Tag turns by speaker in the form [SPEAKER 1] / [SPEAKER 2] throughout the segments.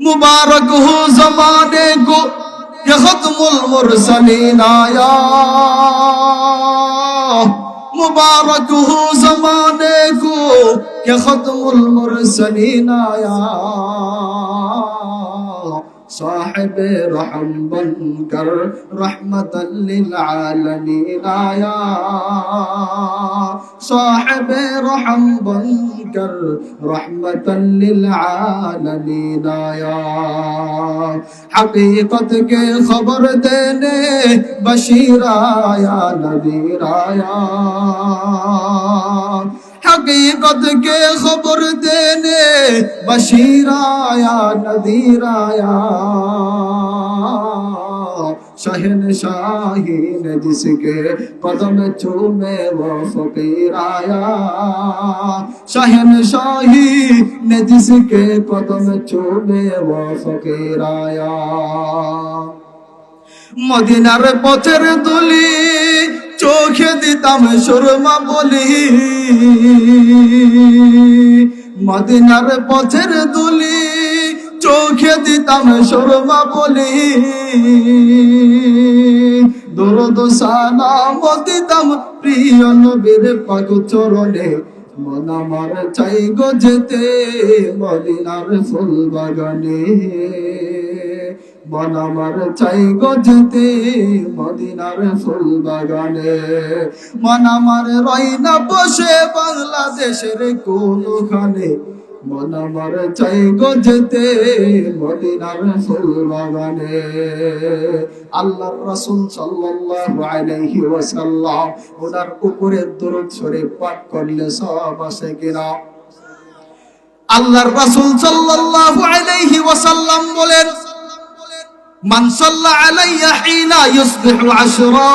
[SPEAKER 1] मुबारक हो ज़माने को ये ख़त्मुल मुरसलीन आया, मुबारक हो ज़माने को ये ख़त्मुल मुरसलीन आया। साहिब रहम बनकर रहमतल लिल आलमीन आया, साहिब रहम बनकर रहमतल लिल आलमीन आया। हकीकत के खबर देने बशीर आया, नज़ीर आया। हकीकत के खबर देने बशीर आया, नज़ीर आया। शहनशाही ने जिसके कदम चूमे वो फकीर आया, शहनशाही ने जिसके कदम चूमे वो फकीर आया। मदीनार पथेर दुली चोखे दिताम सुरमा बली, मदीनार पथेर दुली चोखे दिताम सुरमा बली। दरद सालाम दिताम प्रिय नबीर पाक चरणे, मन আমার চাই গো যেতে মদিনার ফুল বাগানে, मन আমার চাই গো যেতে মদিনার ফুল বাগানে। मन আমার রয় না বসে বাংলাদেশের কোনখানে, मन আমার চাই গো যেতে মদিনার ফুল বাগানে। আল্লাহর রাসূল সাল্লাল্লাহু আলাইহি ওয়াসাল্লাম ওনার উপরে দরুদ শরীফ পাঠ করলে সওয়াব আছে কিনা? আল্লাহর রাসূল সাল্লাল্লাহু আলাইহি ওয়াসাল্লাম বলেন, মান সাল্লা আলাইয়া হিনা ইউসবিহু আশরা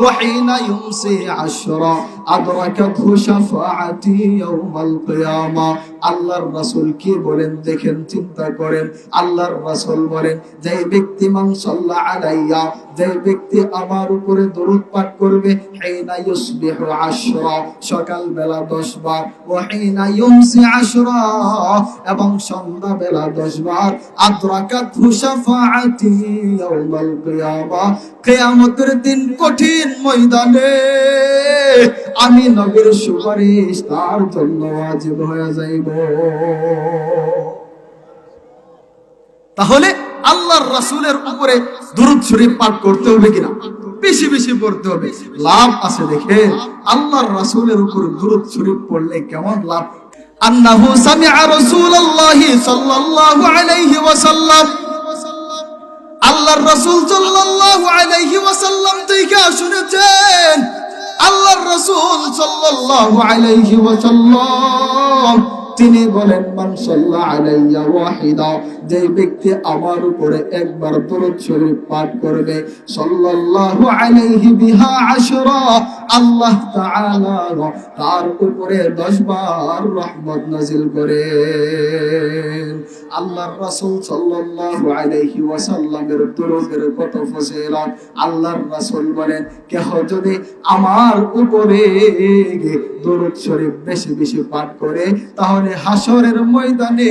[SPEAKER 1] ওয়া হিনা ইউমসি আশরা আদরাকাতহু শাফাআতি ইয়াউমাল কিয়ামা। আল্লাহর রাসূল কি বলেন দেখেন, চিন্তা করেন। আল্লাহর রাসূল বলেন, যে ব্যক্তি মান সাল্লা আলাইয়া, যে ব্যক্তি আমার উপরে দরুদ পাঠ করবে, হিনা ইউসবিহু আশরা সকাল বেলা 10 বার, ওয়া হিনা ইউমসি আশরা এবং সন্ধ্যা বেলা 10 বার, আদরাকাতহু শাফাআতি ইয়াউমাল কিয়ামা কিয়ামতের দিন কঠিন ময়দানে আমি নবীর সুপারিশ তার জন্য ওয়াজিব হয়ে যাইব। তাহলে আল্লাহর রাসূলের উপরে দুরূদ শরীফ পাঠ করতে হবে কিনা? বেশি বেশি পড়তে হবে, লাভ আছে। দেখে আল্লাহর রাসূলের উপর দুরূদ শরীফ পড়লে কেমন লাভ। আন্নাহু সামিআ রাসূলুল্লাহি সাল্লাল্লাহু আলাইহি ওয়াসাল্লাম, আল্লাহর রাসূল সাল্লাল্লাহু আলাইহি ওয়াসাল্লাম থেকে শুনেছেন, আল্লাহর রাসূল সাল্লাল্লাহু আলাইহি ওয়াসাল্লাম তিনি বলেন, মান সাল্লা আলাইয়া ওয়াহিদা, যে ব্যক্তি আমার উপরে একবার দরুদ শরীফ পাঠ করবে, সাল্লাল্লাহু আলাইহি বিহা আশরা, আল্লাহ তাআলা তার উপরে 10 বার রহমত নাযিল করেন। আল্লাহর রাসূল সাল্লাল্লাহু আলাইহি ওয়াসাল্লামের দরুদের কত ফজিলত। আল্লাহর রাসূল বলেন, কেহ যদি আমার উপরে দরুদ শরীফ বেশি বেশি পাঠ করে, তাহলে হাসরের ময়দানে,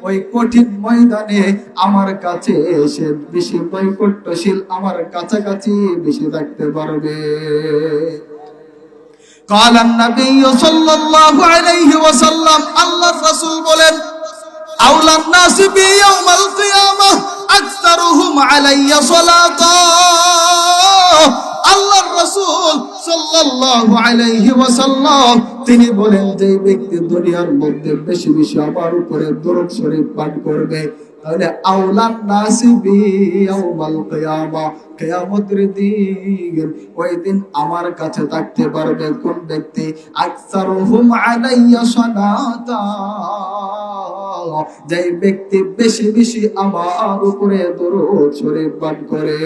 [SPEAKER 1] ওই কঠিন ময়দানে আমার কাছে এসে বেশি নৈকট্যশীল, আমার কাছাকাছি বেশি থাকতে পারবে। قال النبي صلى الله عليه وسلم, আল্লাহর রাসূল বলেন, আওলা الناس بي يوم القيامة أكثرهم علي صلاة। আল্লাহর রাসূল সাল্লাল্লাহু আলাইহি ওয়াসাল্লাম তিনি বলেন, যে ব্যক্তি দুনিয়ার মধ্যে বেশি বেশি আমার উপরে দরুদ শরীফ পাঠ করবে, তাহলে আওলান নাসি বি ইয়াউমাল কিয়ামা, কিয়ামতের দিন ওই দিন আমার কাছে থাকতে পারবে কোন ব্যক্তি? আকসারুহুম আলাইয়া সালাতা, যে ব্যক্তি বেশি বেশি আমার উপরে দরুদ শরীফ পাঠ করে।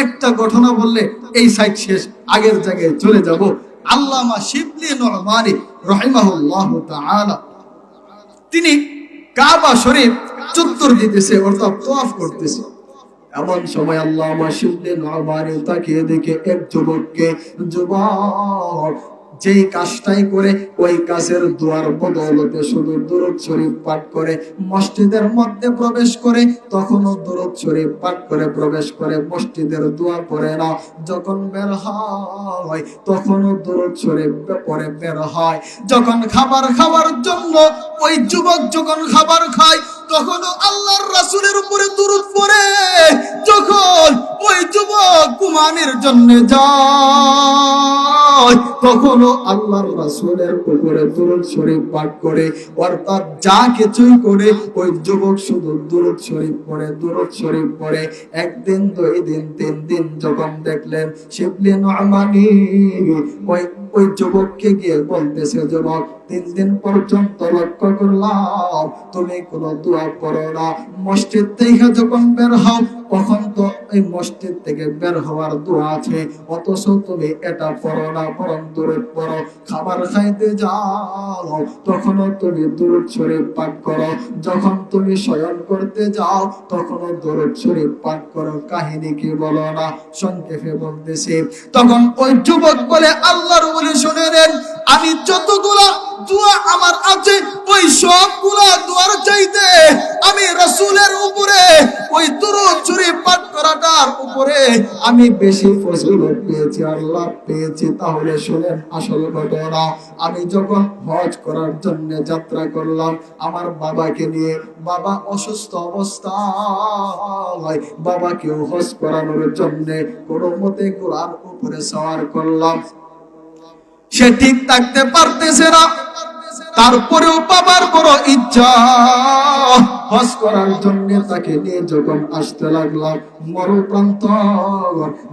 [SPEAKER 1] একটা ঘটনা বললে এই সাইড শেষ, আগের জায়গায় চলে যাব। আল্লামা শিবলি নু'মানী রাহিমাহুল্লাহু তাআলা তিনি কাবা শরীফ চত্বর দিতেছে, অর্থাৎ তাওয়াফ করতেছে। এমন সময় আল্লামা শিবলি নু'মানী তাকিয়ে দেখে এক যুবককে, যুবক যেই কাজটাই করে ওই কাজের দোয়ার বদৌলতে শুধু দুরূদ শরীফ পাঠ করে মসজিদের মধ্যে প্রবেশ করে, তখনও দুরূদ শরীফ পাঠ করে প্রবেশ করে, মসজিদের দোয়া পড়ে না। যখন বের হয় তখনও দুরূদ শরীফ পড়ে বের হয়। যখন খাবার খাওয়ার জন্য ওই যুবক যখন খাবার খায় তখনও আল্লাহর রাসূলের উপরে দুরূদ পড়ে। যখন ওই যুবক ঘুমানোর জন্য যায় তখনও আল্লাহর রাসূলের উপরে দুরূদ শরীফ পাঠ করে। অর্থাৎ যা কিছুই করে ওই যুবক শুধু দুরূদ শরীফ পড়ে, দুরূদ শরীফ পড়ে। একদিন, 2 দিন, 3 দিন যখন দেখলেন, শিবলি নু'মানী ওই যুবককে গিয়ে বলতেছে, যুবক 3 দিন পর্যন্ত লক্ষ্য করলাম তুমি কোনো দোয়া পড়ো না। মসজিদ থেকে যখন বের হও তখন তো এই মসজিদ থেকে বের হওয়ার দোয়া আছে, অথচ তুমি এটা পড়ো না, বরং দুরূদ পড়ো। খাবার খাইতে যাও তখনও তুমি দুরূদ শরীফ পাঠ করো, যখন তুমি শয়ন করতে যাও তখনও দুরূদ শরীফ পাঠ করো। কাহিনী কি বলো না? সংক্ষেপে বলতেছি। তখন ওই যুবক বলে, আল্লাহর ওলি শুনে নেন, আমি যতগুলা দোয়া আমার আছে ওই সবগুলা দোয়ার চাইতে আমি রাসূলের উপরে ওই দুরূদ শরীফ পাঠ করাটার উপরে আমি বেশি ফজিলত পেয়েছি, আল্লাহ পেয়েছি। তাহলে শুনেন আসল ঘটনা। আমি যখন হজ করার জন্য যাত্রা করলাম আমার বাবাকে নিয়ে, বাবা অসুস্থ অবস্থায় বাবাকেও হজ করানোর জন্য কোনো মতে ঘোড়ার উপরে সওয়ার করলাম। সে ঠিক থাকতে পারতেছে না, তারপরেও বাবার বড় ইচ্ছা হজ করার জন্য তাকে নিয়ে যখন আসতে লাগলাম মরুপ্রান্ত,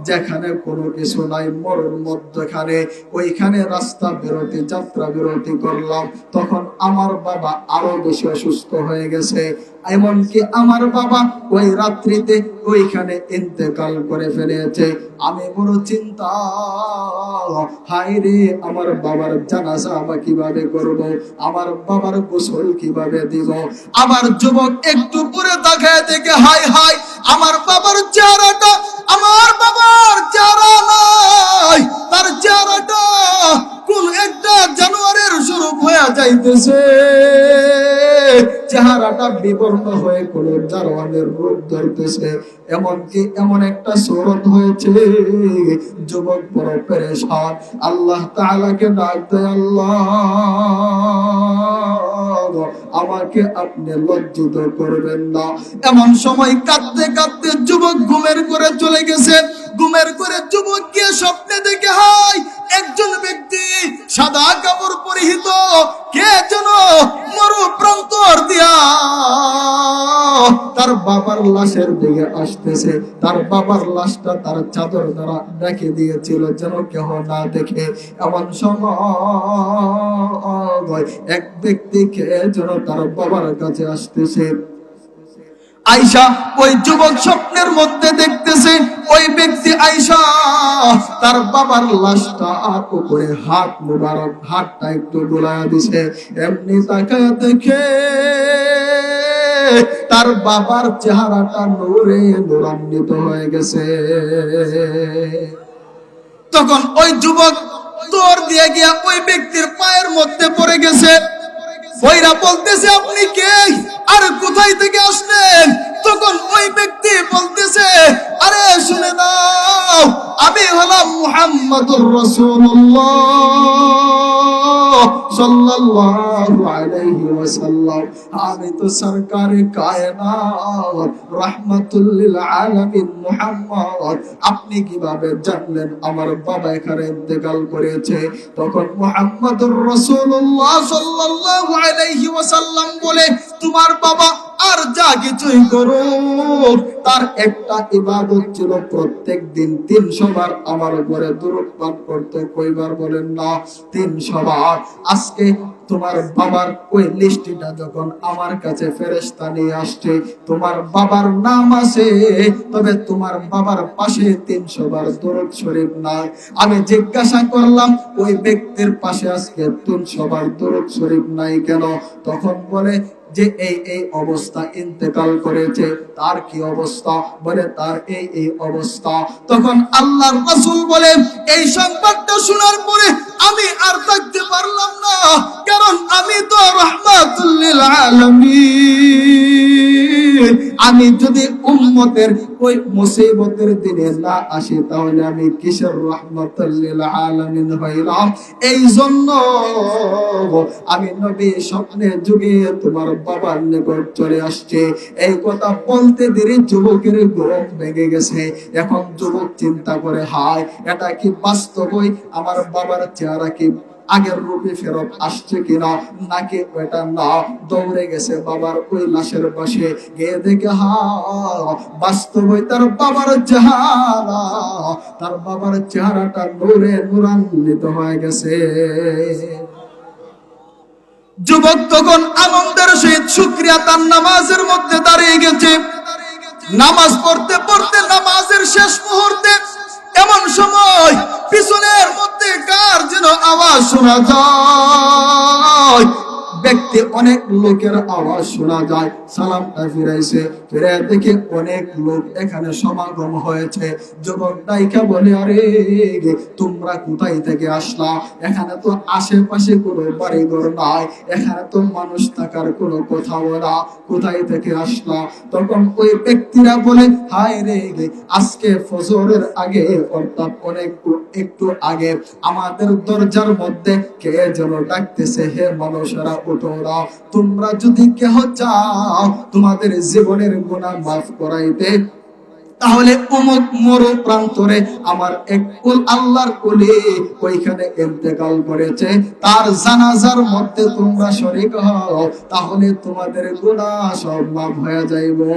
[SPEAKER 1] যেখানে কোনো কিছু নাই, মরুর মধ্যখানে, ওইখানে রাস্তা বিরতি, যাত্রা বিরতি করলাম। তখন আমার বাবা আরো বেশি অসুস্থ হয়ে গেছে, এমনকি আমার বাবা ওই রাত্রিতে ওইখানে ইন্তেকাল করে ফেলেছে। আমি বড় চিন্তা, হায় রে, আমার বাবার জানাজা বা কিভাবে করব, আমার বাবার গোসল কিভাবে দিব। আমার যুবক একটু পরে তাকায় দেখে, হায় হায়, আমার বাবার চেহারাটা, আমার বাবার চেহারা নাই, তার চেহারাটা কোন একটা জানোয়ারের স্বরূপ হয়ে যাইতেছে। চেহারাটা বিবর্ণ হয়ে কোন জানোয়ারের রূপ ধরতেছে, এমনকি এমন একটা সুরত হয়েছে। যুবক বড় পেরেশান, আল্লাহ তাআলাকে ডাক দেয়, আল্লাহ আমাকে আপনি লজ্জিত করবেন না। এমন সময় কাঁদতে কাঁদতে যুবক ঘুমের করে চলে গেছে। ঘুমের করে যুবক গিয়ে স্বপ্নে দেখে, হায়, একজন ব্যক্তি সাদা কাপড় পরিহিত, কে যেন মরু প্রান্তর দিয়া তার বাবার লাশের দিকে আসতেছে। তার বাবার লাশটা তার চাদর দ্বারা ঢেকে দিয়েছিল যেন কেহ না দেখে। এমন সময় এক ব্যক্তিকে যেন তার বাবার কাছে আসতেছে। আয়েশা ওই যুবক স্বপ্নের মধ্যে দেখতেছে, ওই ব্যক্তি আয়েশা তার বাবার লাশটা আর উপরে হাত মুবারক, হাতটা একটু ডোলায়া দিছে। এমনি তাকায় দেখে তার বাবার চেহারাটা নূরে নূরান্বিত হয়ে গেছে। তখন ওই যুবক দৌড় দিয়ে গিয়া ওই ব্যক্তির পায়ের মধ্যে পড়ে গেছে। ওইরা বলতেছে, আপনি কে আর কোথায় থেকে আসলেন? তখন ওই ব্যক্তি বলতেছে, আরে শুনে নাও, আমি হলাম মুহাম্মদুর রাসূলুল্লাহ সাল্লাল্লাহু আলাইহি ওয়াসাল্লাম। আমি তো সরকারে কায়নাত রাহমাতুল লিল আলামিন মুহাম্মদ। আপনি কিভাবে জানলেন আমার বাবা এখানে ইন্তেকাল করেছে? তখন মুহাম্মদুর রাসূলুল্লাহ সাল্লাল্লাহু আলাইহি ওয়াসাল্লাম বলে, তোমার বাবা আর যা কিছুই করো, তার একটা ইবাদত ছিল প্রত্যেক দিন 300 বার আমার উপরে দুরূদ পাঠ করতে। কয়বার বলেন না? 300 বার। আজকে তোমার বাবার ওই লিস্টটা যখন আমার কাছে ফেরেশতা নিয়ে আসছে, তোমার বাবার নাম আছে, তবে তোমার বাবার পাশে 300 বার দুরূদ শরীফ নাই। আমি জিজ্ঞাসা করলাম, ওই ব্যক্তির পাশে আজকে 300 বার দুরূদ শরীফ নাই কেন? তখন বলে যে এই অবস্থা, ইন্তেকাল করেছে। তার কি অবস্থা? বলে তার এই অবস্থা। তখন আল্লাহর রাসূল বলে, এই সংবাদটা শোনার পরে আমি আর থাকতে পারলাম না, কারণ আমি তো রাহমাতুল লিল আলামিন। আমি যদি উম্মতের ওই মুসিবতের দিনে না আসি, তাহলে আমি কিসের রাহমাতুল লিল আলামিন হইলাম? এই জন্য আমি নবী স্বপ্নে যুগে তোমার বাবার নিকট চলে আসছে। এই কথা বলতে দেরি যুবকের ঘুম ভেঙে গেছে। এখন যুবক চিন্তা করে, হায় এটা কি বাস্তবই আমার বাবার চেহারা কি আগের রূপে ফেরত আসছে কিনা, নাকি ওটা না। দৌড়ে গেছে বাবার ওই লাশের পাশে, গিয়ে দেখে বাস্তবই তার বাবার চেহারা, তার বাবার চেহারাটা নূরে নূরান্বিত হয়ে গেছে। যুবক তখন আনন্দের সহিত শুকরিয়া তার নামাজের মধ্যে দাঁড়িয়ে গেছে। নামাজ পড়তে পড়তে নামাজের শেষ মুহূর্তে এমন সময় পিছনের মধ্যে কার যেন আওয়াজ শোনা যায়। ব্যক্তি অনেক লোকের আওয়াজ শোনা যায়। সালামটা ফিরাইছে, ফিরে দেখে অনেক লোক এখানে সমাগম হয়েছে। যুবক ডাইকা বলে, আরে তোমরা কোথায় থেকে আসলা? এখানে তো আশেপাশে কোনো বাড়িঘর নাই, এখানে তো মানুষ থাকার কোনো কোথাও না, কোথায় থেকে আসলা? তখন ওই ব্যক্তিরা বলে, হায় রে, আজকে ফজরের আগে অর্থাৎ একটু আগে আমাদের দরজার মধ্যে কে যেন ডাকতেছে, হে মানুষেরা ওঠো না, তোমরা যদি কেহ চাও তোমাদের জীবনের গুনাহ মাফ করাইতে, তাহলে অমুক মরু প্রান্তরে আমার এক কুল আল্লাহর কুলি ওইখানে ইন্তেকাল করেছে, তার জানাজার মধ্যে তোমরা শরীক হও, তাহলে তোমাদের গুনাহ সব মাফ হয়ে যাইবে।